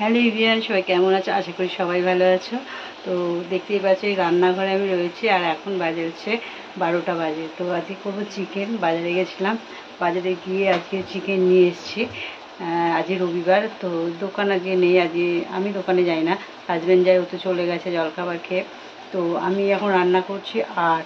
Hello everyone, সবাই কেমন আছো? আশা করি সবাই ভালো আছো। তো দেখতেই পাচ্ছি রান্নাঘরে আমি রয়েছি, আর এখন বাজে হচ্ছে 12টা বাজে। তো আজকে করবো চিকেন। বাজারে গেছিলাম, বাজারে গিয়ে আজকে চিকেন নিয়ে এসেছি। আজকে রবিবার, তো দোকান আজকে নেই। আজকে আমি দোকানে যাই না, হাজব্যান্ড যায়, ও তো চলে গেছে জলখাবার খেয়ে। তো আমি এখন রান্না করছি, আর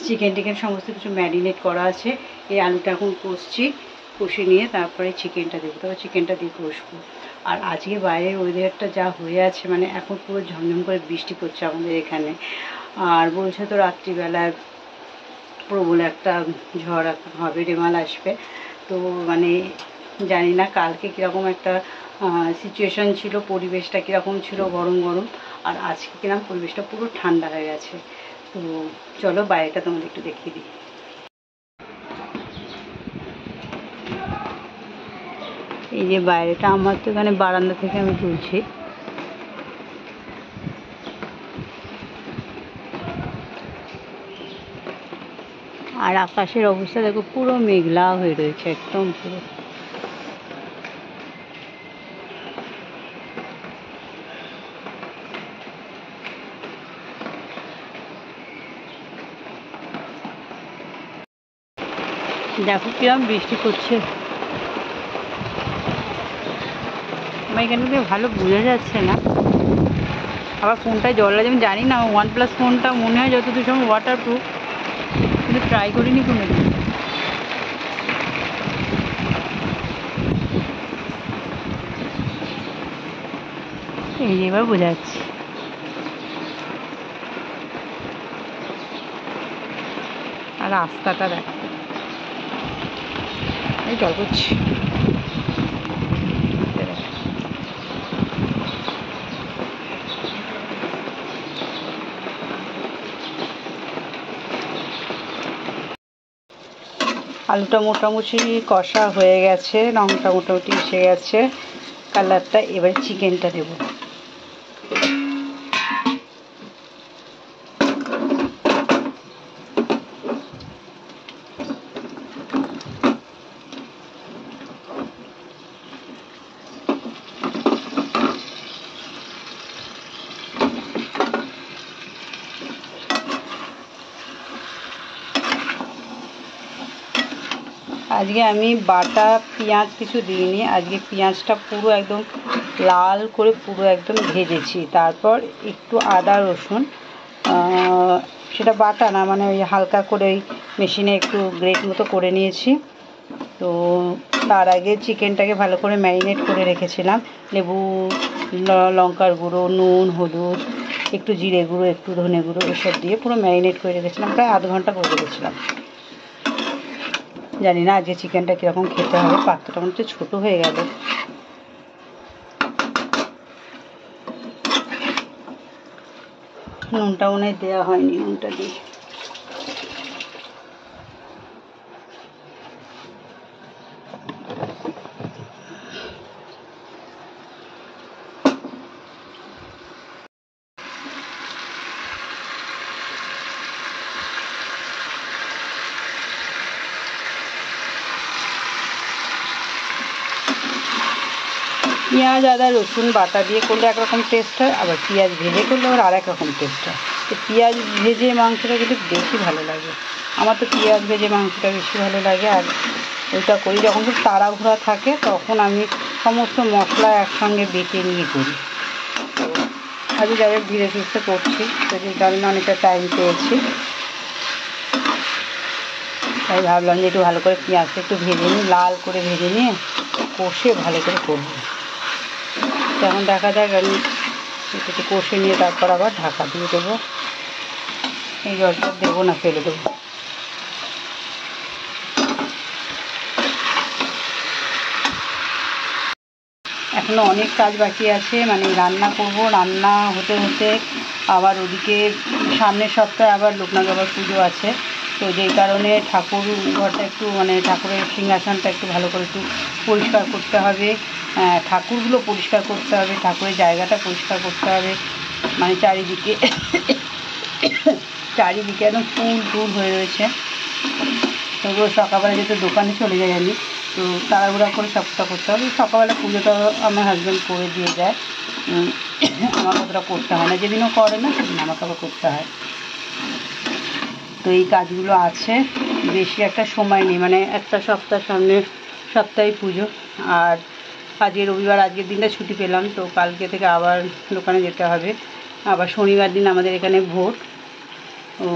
চিকেন সমস্ত কিছু ম্যারিনেট করা আছে। এই আলুটা এখন কষে নিয়ে তারপরে চিকেনটা দেবো, তবে চিকেনটা দিয়ে কষবো। আর আজকে বাইরের ওয়েদারটা যা হয়ে আছে, মানে এখন পুরো ঝমঝম করে বৃষ্টি পড়ছে আমাদের এখানে। আর বলছে তো রাত্রিবেলায় প্রবল একটা ঝড় হবে, রেমাল আসবে। তো মানে জানি না কালকে কীরকম একটা সিচুয়েশান ছিল, পরিবেশটা কীরকম ছিল, গরম গরম। আর আজকে কিরকম পরিবেশটা পুরো ঠান্ডা হয়ে গেছে। তো চলো বাইরেটা তোমাদের একটু দেখিয়ে দিই। এই যে বাইরেটা, আমার তো এখানে বারান্দা থেকে আমি তুলছি। আর আকাশের অবস্থা দেখো, পুরো মেঘলা হয়ে রয়েছে, একদম পুরো। দেখো কিরম বৃষ্টি পড়ছে। আমার এখানে থেকে ভালো বোঝা যাচ্ছে না, আবার ফোনটায় জল লাগে। আমি জানি না, OnePlus ফোনটা মনে হয় যতদূর সময় ওয়াটারপ্রুফ, কিন্তু ট্রাই করিনি কোনোদিন। এই যে এবার বোঝা যাচ্ছে। আর রাস্তাটা দেখো, এই জল পড়ছে। আলুটা মোটামুটি কষা হয়ে গেছে, রঙটা মোটামুটি এসে গেছে, কালারটা। এবার চিকেনটা দেবো। আজকে আমি বাটা পেঁয়াজ কিছু দিইনি, আজকে পেঁয়াজটা পুরো একদম লাল করে পুরো একদম ভেজেছি। তারপর একটু আদা রসুন, সেটা বাটা না, মানে ওই হালকা করে ওই মেশিনে একটু গ্রেট মতো করে নিয়েছি। তো তার আগে চিকেনটাকে ভালো করে ম্যারিনেট করে রেখেছিলাম, লেবু, লঙ্কার গুঁড়ো, নুন, হলুদ, একটু জিরে গুঁড়ো, একটু ধনে গুঁড়ো, এসব দিয়ে পুরো ম্যারিনেট করে রেখেছিলাম, প্রায় আধ ঘন্টা করে রেখেছিলাম। জানি না আজকে চিকেনটা কীরকম খেতে হবে, পাত্রটা মনে হচ্ছে ছোটো হয়ে গেল। নুনটা মনে হয় দেওয়া হয়নি, নুনটা দিই। পেঁয়াজ আদা রসুন বাটা দিয়ে করলে একরকম টেস্ট হয়, আবার পেঁয়াজ ভেজে করলে আবার আর এক রকম টেস্ট হয়। তো পেঁয়াজ ভেজে মাংসটা কিন্তু বেশি ভালো লাগে, আমার তো পেঁয়াজ ভেজে মাংসটা বেশি ভালো লাগে। আর ওইটা করি যখন খুব তাড়াহুড়া থাকে, তখন আমি সমস্ত মশলা একসঙ্গে বেটে নিয়ে করি। তো আজকে যাই হোক ধীরে সুস্থে করছি, তো যে কারণে অনেকটা টাইম পেয়েছি, তাই ভাবলাম যে একটু ভালো করে পেঁয়াজটা একটু ভেজে নিই, লাল করে ভেজে নিয়ে কষে ভালো করে করবো। যেমন দেখা যাক, আমি একটু কষে নিয়ে তারপর আবার ঢাকা দিয়ে দেবো। এই জলটা দেবো না, ফেলে দেবো। এখনও অনেক কাজ বাকি আছে, মানে রান্না করব, রান্না হতে হতে আবার ওদিকে সামনের সপ্তাহে আবার লোকনাথ বাবার পুজো আছে। তো যেই কারণে ঠাকুর ঘরটা একটু, মানে ঠাকুরের সিংহাসনটা একটু ভালো করে একটু পরিষ্কার করতে হবে, ঠাকুরগুলো পরিষ্কার করতে হবে, ঠাকুরের জায়গাটা পরিষ্কার করতে হবে, মানে চারিদিকে একদম ফুল হয়ে রয়েছে। তো রোজ সকালবেলা যেহেতু দোকানে চলে যাই আমি, তো তাড়াহুড়া করে সবটা করতে হবে। সকালবেলা পুজোটা আমার হাজব্যান্ড করে দিয়ে যায়, আমার অতটা করতে হয় না, যেদিনও করে না সেদিন আমাকে আবার করতে হয়। তো এই কাজগুলো আছে, বেশি একটা সময় নেই, মানে একটা সপ্তাহ, সামনে সপ্তাহে পুজো। আর আজকে রবিবার, আজকের দিনটা ছুটি পেলাম, তো কালকে থেকে আবার দোকানে যেতে হবে। আবার শনিবার দিন আমাদের এখানে ভোট, তো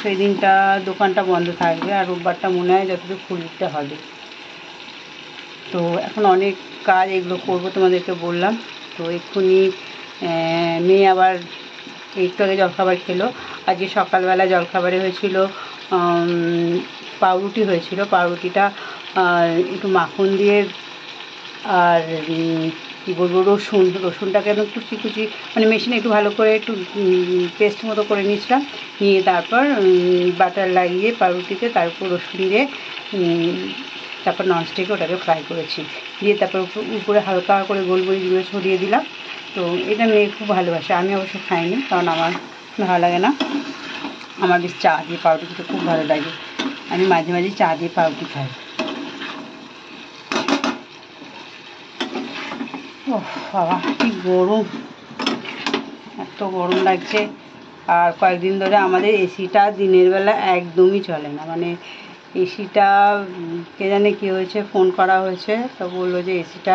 সেই দিনটা দোকানটা বন্ধ থাকবে, আর রোববারটা মনে হয় যতটুকু খুলতে হবে। তো এখন অনেক কাজ, এগুলো করবো তোমাদেরকে বললাম। তো এক্ষুনি মেয়ে আবার একটু আগে জলখাবার খেলো। আজকে সকালবেলা জলখাবারে হয়েছিল পাউরুটি হয়েছিল। পাউরুটিটা একটু মাখন দিয়ে, আর কী বলবো, রসুনটাকে একদম কুচি কুচি, মানে মেশিনে একটু ভালো করে একটু পেস্ট মতো করে নিয়েছিলাম, নিয়ে তারপর বাটার লাগিয়ে পাউরুটিতে, তারপর রসুন দিয়ে, তারপর ননস্টিকে ওটাকে ফ্রাই করেছি, দিয়ে তারপর উপরে হালকা করে গোলমরিচগুলো ছড়িয়ে দিলাম। তো এটা মেয়ে খুব ভালোবাসে, আমি অবশ্য খাইনি, কারণ আমার ভালো লাগে না। আমার বেশ চা দিয়ে পাউরুটি খেতে খুব ভালো লাগে, আমি মাঝে মাঝে চা দিয়ে পাউরুটি খাই। ও বাবা, কি গরম, এত গরম লাগছে। আর কয়েকদিন ধরে আমাদের এসিটা দিনের বেলা একদমই চলে না, মানে এসিটা কে জানে কী হয়েছে, ফোন করা হয়েছে, তো বললো যে এসিটা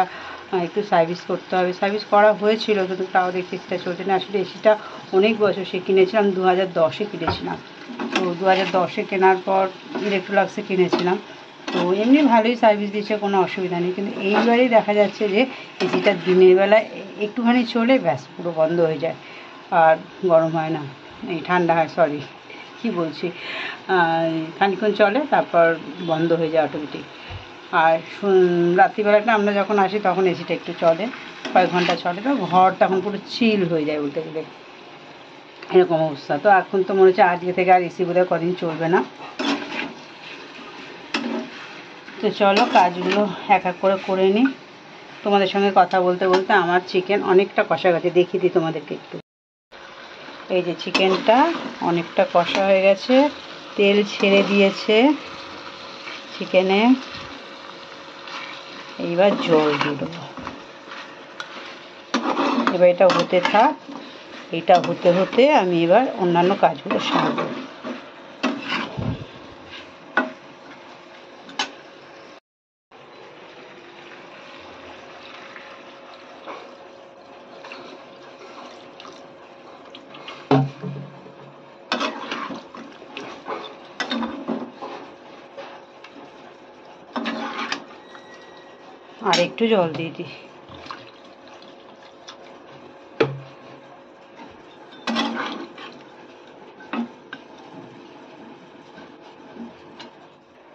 একটু সার্ভিস করতে হবে। সার্ভিস করা হয়েছিল, কিন্তু তাও দেখছি এসিটা চলছে না। আসলে এসিটা অনেক বছর, সে কিনেছিলাম 2010-এ কিনেছিলাম। তো 2010-এ কেনার পর ইলেকট্রোলাক্সে কিনেছিলাম, তো এমনি ভালোই সার্ভিস দিয়েছে, কোনো অসুবিধা নেই। কিন্তু এইবারেই দেখা যাচ্ছে যে এসিটা দিনের বেলা একটুখানি চলে ব্যাস পুরো বন্ধ হয়ে যায়, আর গরম হয় না, এই ঠান্ডা হয়, সরি কী বলছি, খানিকক্ষণ চলে তারপর বন্ধ হয়ে যায় অটোমেটিক। আর রাত্রিবেলাটা আমরা যখন আসি তখন এসিটা একটু চলে, কয়েক ঘন্টা চলে, তো ঘর তখন পুরো চিল হয়ে যায় বলতে গেলে, এরকম অবস্থা। তো এখন তো মনে হচ্ছে আজকে থেকে আর এসি বোধহয় কদিন চলবে না। তো চলো কাজগুলো এক এক করে করে নিই। তোমাদের সঙ্গে কথা বলতে বলতে আমার চিকেন অনেকটা কষা গেছে, দেখিয়ে দিই তোমাদেরকে একটু। এই যে চিকেনটা অনেকটা কষা হয়ে গেছে, তেল ছেড়ে দিয়েছে চিকেনে। এইবার জল দিয়ে দেবো, এবার এটা হতে থাক। এটা হতে হতে আমি এবার অন্যান্য কাজগুলো সারবো। আর একটু জল দিয়ে দিই।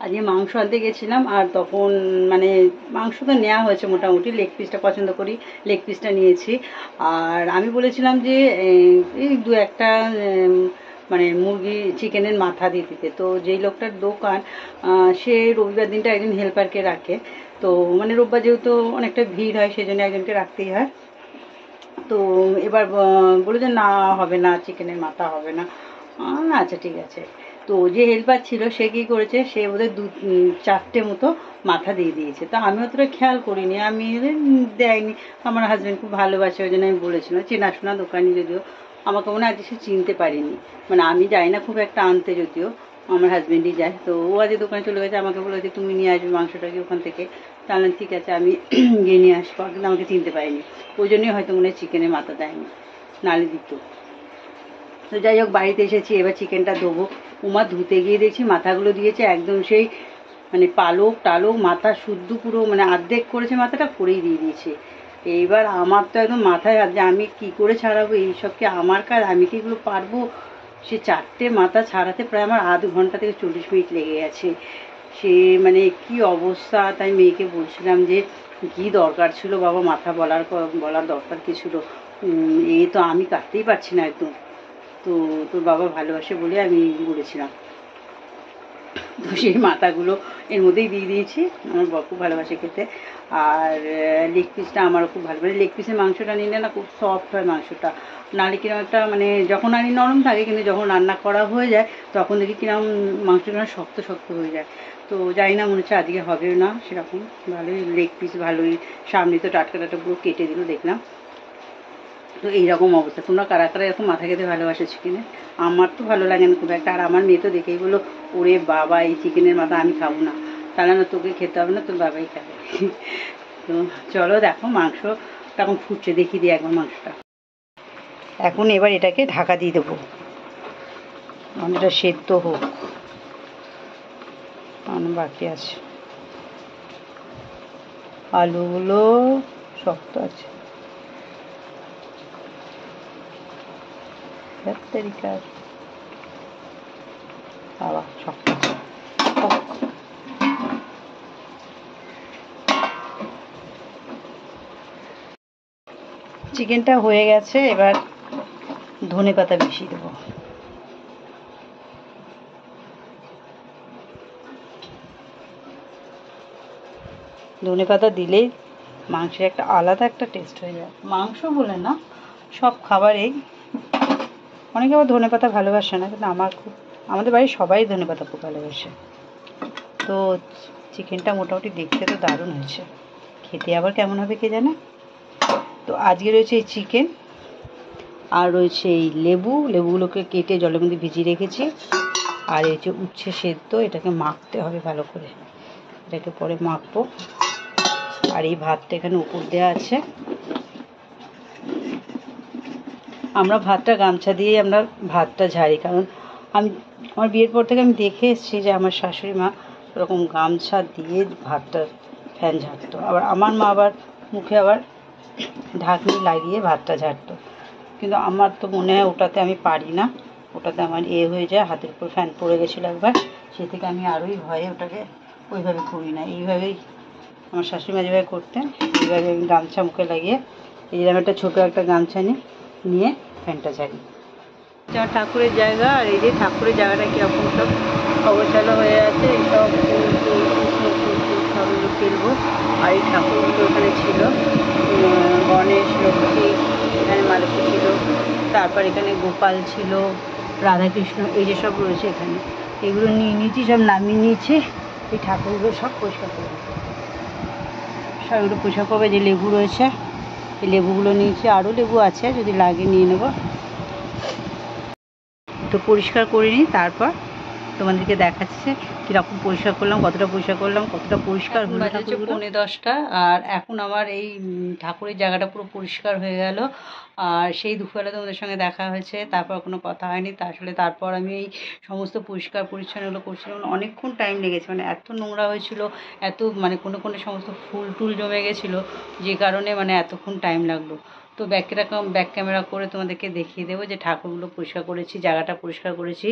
আজকে মাংস আনতে গেছিলাম, আর তখন মানে মাংস তো নেওয়া হয়েছে মোটামুটি, লেগ পিসটা পছন্দ করি, লেগ পিসটা নিয়েছি। আর আমি বলেছিলাম যে এই দু একটা মানে মুরগি চিকেনের মাথা দিয়ে দিতে। তো যেই লোকটার দোকান, সে রবিবার দিনটা একজন হেল্পারকে রাখে, তো মানে রোববার যেহেতু অনেকটা ভিড় হয়, সেই জন্য একজনকে রাখতেই হয়। তো এবার বলে যে না হবে না, চিকেনের মাথা হবে না। আচ্ছা ঠিক আছে। তো যে হেল্পার ছিল সে কী করেছে, সে বোধহয় চারটে মতো মাথা দিয়ে দিয়েছে। তো আমি অতটা খেয়াল করিনি, আমি দেয়নি। আমার হাজব্যান্ড খুব ভালোবাসে, ওই জন্য আমি বলেছিলাম, চেনাশোনা দোকানি যদিও, আমাকে মনে হয় সে চিনতে পারিনি, মানে আমি যাই না খুব একটা আনতে, যদিও আমার হাজব্যান্ডই যায়। তো ও আজকে দোকানে চলে গেছে, আমাকে বলেছে তুমি নিয়ে আসবে মাংসটাকে ওখান থেকে। তাহলে ঠিক আছে, আমি গিয়ে নিয়ে আসবো, কিন্তু আমাকে চিনতে পারিনি, ওই জন্যই হয়তো মনে হয় চিকেনের মাথা দেয়নি, নালে দিত। তো যাই হোক, বাড়িতে এসেছি, এবার চিকেনটা দেবো। উমা ধুতে গিয়ে দেখছি মাথাগুলো দিয়েছে একদম সেই মানে পালক টালক, মাথা শুদ্ধ পুরো মানে অর্ধেক করেছে, মাথাটা করেই দিয়ে দিয়েছে। এইবার আমার তো একদম মাথায় হাত, যে আমি কি করে ছাড়াবো এইসব, কি আমার কাজ, আমি কি এগুলো পারবো? সে চারটে মাথা ছাড়াতে প্রায় আমার আধ ঘন্টা থেকে 40 মিনিট লেগে গেছে। সে মানে কি অবস্থা, তাই মেয়েকে বলছিলাম যে কি দরকার ছিল বাবা, মাথা বলার দরকার কি ছিল, এই তো আমি কাটতেই পারছি না একদম। তো তোর বাবা ভালোবাসে বলে আমি বলেছিলাম। তো সেই মাথাগুলো এর মধ্যেই দিয়ে দিয়েছি। আমার বর খুব ভালোবাসে খেতে। আর লেগ পিসটা আমারও খুব ভালো, মানে লেগ পিসের মাংসটা নিলে না খুব সফট হয় মাংসটা, নাহলে কিরকম একটা মানে যখন আনি নরম থাকে, কিন্তু যখন রান্না করা হয়ে যায় তখন দেখি কিরকম মাংসটা শক্ত শক্ত হয়ে যায়। তো জানি না, মনে হচ্ছে আজকে হবে না সেরকম। ভালোই লেগ পিস, ভালোই সামনে তো টাটকা টাটকা পুরো কেটে দিল দেখলাম। তো এইরকম অবস্থা। তোমরা কারা কারা এরকম মাথা খেতে ভালোবাসে চিকেনে? আমার তো ভালো লাগে না খুব একটা। আর আমার মেয়ে তো দেখেই বলো, ওরে বাবা এই চিকেনের মাথা আমি খাবো না। তাহলে না, তোকে খেতে হবে না, তোর বাবাই খাবে। তো চলো দেখো, মাংসটা এখন ফুটছে, দেখিয়ে দিই একবার মাংসটা। এখন এবার এটাকে ঢাকা দিয়ে দেবো, এটা সেদ্ধ হোক, বাকি আছে। আলুগুলো শক্ত আছে, বাবা শক্ত আছে। চিকেনটা হয়ে গেছে, এবার ধনে পাতা মিশিয়ে দেবো। ধনে পাতা দিলেই মাংসের একটা আলাদা একটা টেস্ট হয়ে যায়। মাংস বলে না, সব খাবারেই। অনেকে আবার ধনে পাতা ভালোবাসে না, কিন্তু আমাদের বাড়ির সবাই ধনে পাতা খুব ভালোবাসে। তো চিকেনটা মোটামুটি দেখতে তো দারুণ হয়েছে, খেতে আবার কেমন হবে কে জানে। তো আজকে রয়েছে এই চিকেন, আর রয়েছে এই লেবুগুলোকে কেটে জলের মধ্যে ভিজিয়ে রেখেছি। আর এই যে উচ্ছে সেদ্ধ, এটাকে মাখতে হবে ভালো করে, এটাকে পরে মাখবো। আর এই ভাতটা এখানে উপর দেওয়া আছে। আমরা ভাতটা গামছা দিয়ে আমরা ভাতটা ঝাড়ি, কারণ আমার বিয়ের পর থেকে আমি দেখে এসেছি যে আমার শাশুড়ি মা ওরকম গামছা দিয়ে ভাতটা ফ্যান ঝাড়তো। আবার আমার মা আবার মুখে আবার ঢাকনি লাগিয়ে ভাতটা ঝাড়তো। কিন্তু আমার তো মনে হয় ওটাতে আমি পারি না, ওটাতে আমার হয়ে যায়, হাতের উপর ফ্যান পড়ে গেছিলো একবার, সে থেকে আমি আরোই ভয়ে ওটাকে ওইভাবে করি না। এইভাবেই আমার শাশুড়ি মা যেভাবে করতেন, এইভাবে আমি গামছা মুখে লাগিয়ে এইরকম একটা ছোটো একটা গামছা নিয়ে ফ্যানটা ঝাড়ি। আমার ঠাকুরের জায়গা, আর এই যে ঠাকুরের জায়গাটা কীরকম সব অগোছালো হয়ে আছে, এইসব সবগুলো ফেলবো। আর এই ঠাকুরগুলো ওখানে ছিল, গণেশ, লক্ষ্মী, এখানে মালতী ছিল, তারপর এখানে গোপাল ছিল, রাধাকৃষ্ণ, এই যে সব রয়েছে এখানে, এগুলো নিয়ে নিয়েছি, সব নামিয়ে নিয়েছি। এই ঠাকুরগুলো সব পরিষ্কার করবো, সব এগুলো পরিষ্কার করবে। যে লেবু রয়েছে, এই লেবুগুলো নিয়েছি, আরও লেবু আছে, যদি লাগে নিয়ে নেব। তো পরিষ্কার করে নিই, তারপর তোমাদেরকে দেখাচ্ছে কীরকম পরিষ্কার করলাম, কতটা পরিষ্কার হলো। হচ্ছে 9:45, আর এখন আমার এই ঠাকুরের জায়গাটা পুরো পরিষ্কার হয়ে গেল। আর সেই দুপুরবেলা তোমাদের সঙ্গে দেখা হয়েছে, তারপর কোনো কথা হয়নি। তারপর আমি এই সমস্ত পরিষ্কার পরিচ্ছন্নগুলো করছিলাম, অনেকক্ষণ টাইম লেগেছে, মানে এত নোংরা হয়েছিল, এত মানে কোনো সমস্ত ফুল টুল জমে গেছিলো, যে কারণে মানে এতক্ষণ টাইম লাগলো। তো ব্যাক ক্যামেরা করে তোমাদেরকে দেখিয়ে দেবো যে ঠাকুরগুলো পরিষ্কার করেছি, জায়গাটা পরিষ্কার করেছি,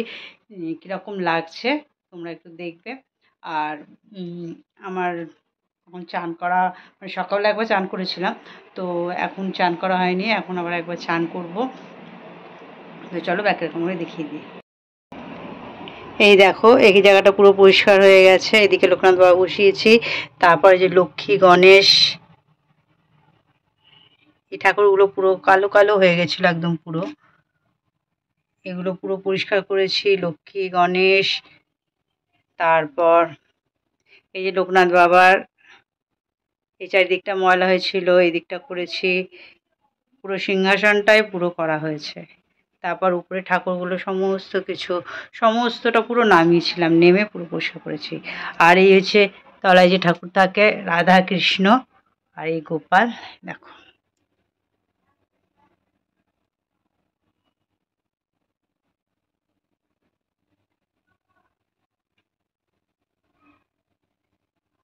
কীরকম লাগছে তোমরা একটু দেখবে। আর আমার এখন চান করা, মানে সকালে একবার চান করেছিলাম, তো এখন চান করা হয়নি, এখন আবার একবার চান করব। তো চলো ব্যাক ক্যামেরা দেখিয়ে দিই। এই দেখো, এই জায়গাটা পুরো পরিষ্কার হয়ে গেছে, এদিকে লোকনাথ বাবা বসিয়েছি, তারপরে যে লক্ষ্মী, গণেশ, এই ঠাকুরগুলো পুরো কালো কালো হয়ে গেছিলো একদম পুরো, এগুলো পুরো পরিষ্কার করেছি। লক্ষ্মী, গণেশ, তারপর এই যে লোকনাথ বাবার এই চারিদিকটা ময়লা হয়েছিল, এই দিকটা করেছি, পুরো সিংহাসনটাই পুরো করা হয়েছে। তারপর উপরে ঠাকুরগুলো সমস্তটা পুরো নামিয়েছিলাম, নেমে পুরো পরিষ্কার করেছি। আর এই হচ্ছে তলায় যে ঠাকুর থাকে, রাধা কৃষ্ণ, আর এই গোপাল, দেখো।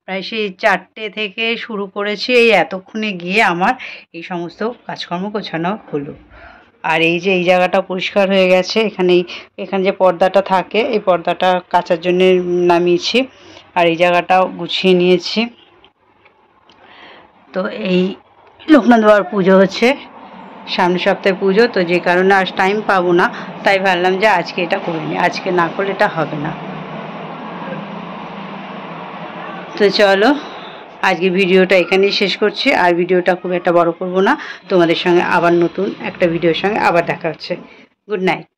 প্রায় সেই 4টে থেকে শুরু করেছি, এই এতক্ষণে গিয়ে আমার এই সমস্ত কাজকর্ম গোছানো হলো। আর এই যে এই জায়গাটা পরিষ্কার হয়ে গেছে, এখানে যে পর্দাটা থাকে, এই পর্দাটা কাচার জন্য নামিয়েছি, আর এই জায়গাটাও গুছিয়ে নিয়েছি। তো এই লোকনাথ বাবার পুজো হচ্ছে, সামনের সপ্তাহে পুজো, তো যে কারণে আজ টাইম পাবো না, তাই ভাবলাম যে আজকে এটা করে নিই, আজকে না করলে এটা হবে না। তো চলো আজকে ভিডিওটা এখানেই শেষ করছি, আর ভিডিওটা খুব একটা বড় করব না। তোমাদের সঙ্গে আবার নতুন একটা ভিডিওর সঙ্গে আবার দেখা হচ্ছে। Good night.